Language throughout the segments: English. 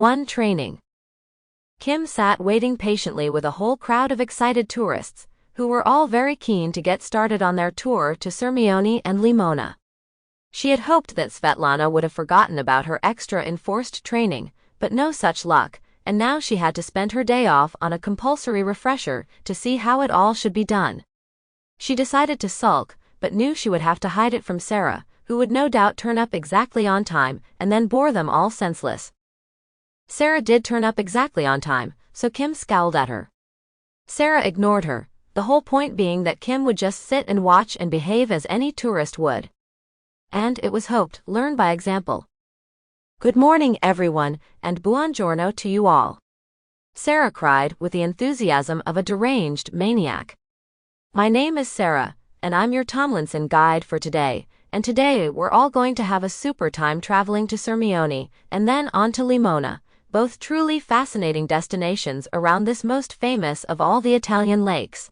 1. Training. Kim sat waiting patiently with a whole crowd of excited tourists, who were all very keen to get started on their tour to Sirmione and Limona. She had hoped that Svetlana would have forgotten about her extra enforced training, but no such luck, and now she had to spend her day off on a compulsory refresher to see how it all should be done. She decided to sulk, but knew she would have to hide it from Sarah, who would no doubt turn up exactly on time and then bore them all senseless. Sarah did turn up exactly on time, so Kim scowled at her. Sarah ignored her, the whole point being that Kim would just sit and watch and behave as any tourist would. And, it was hoped, learn by example. "Good morning, everyone, and buongiorno to you all," Sarah cried with the enthusiasm of a deranged maniac. "My name is Sarah, and I'm your Tomlinson guide for today, and today we're all going to have a super time traveling to Sirmione, and then on to Limona, both truly fascinating destinations around this most famous of all the Italian lakes."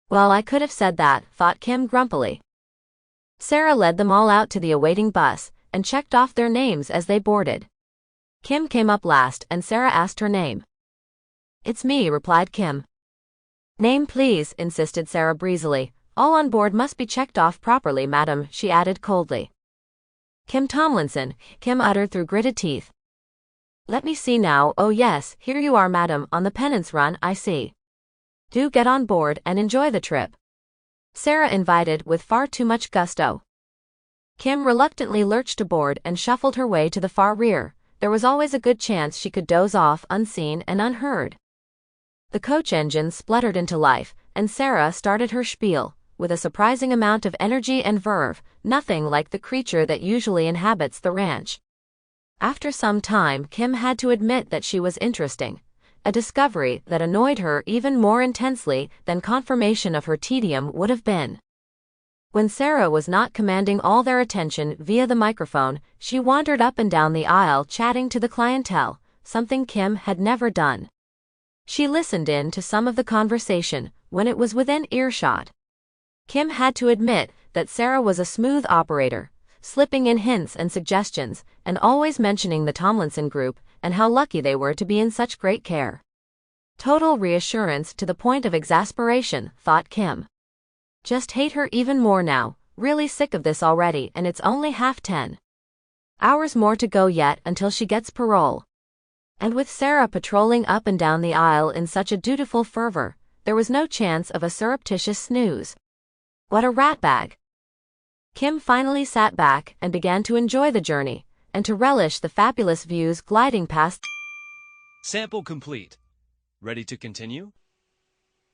Well, I could have said that, thought Kim grumpily. Sarah led them all out to the awaiting bus, and checked off their names as they boarded. Kim came up last and Sarah asked her name. "It's me," replied Kim. "Name please," insisted Sarah breezily. "All on board must be checked off properly, madam," she added coldly. "Kim Tomlinson," Kim uttered through gritted teeth. "Let me see now, oh yes, here you are, madam, on the penance run, I see. Do get on board and enjoy the trip," Sarah invited with far too much gusto. Kim reluctantly lurched aboard and shuffled her way to the far rear. There was always a good chance she could doze off unseen and unheard. The coach engine spluttered into life, and Sarah started her spiel, with a surprising amount of energy and verve, nothing like the creature that usually inhabits the ranch. After some time, Kim had to admit that she was interesting, a discovery that annoyed her even more intensely than confirmation of her tedium would have been. When Sarah was not commanding all their attention via the microphone, she wandered up and down the aisle chatting to the clientele, something Kim had never done. She listened in to some of the conversation when it was within earshot. Kim had to admit that Sarah was a smooth operator, slipping in hints and suggestions, and always mentioning the Tomlinson group and how lucky they were to be in such great care. Total reassurance to the point of exasperation, thought Kim. Just hate her even more now, really sick of this already, and it's only 10:30. Hours more to go yet until she gets parole. And with Sarah patrolling up and down the aisle in such a dutiful fervor, there was no chance of a surreptitious snooze. What a ratbag! Kim finally sat back and began to enjoy the journey, and to relish the fabulous views gliding past. Sample complete. Ready to continue?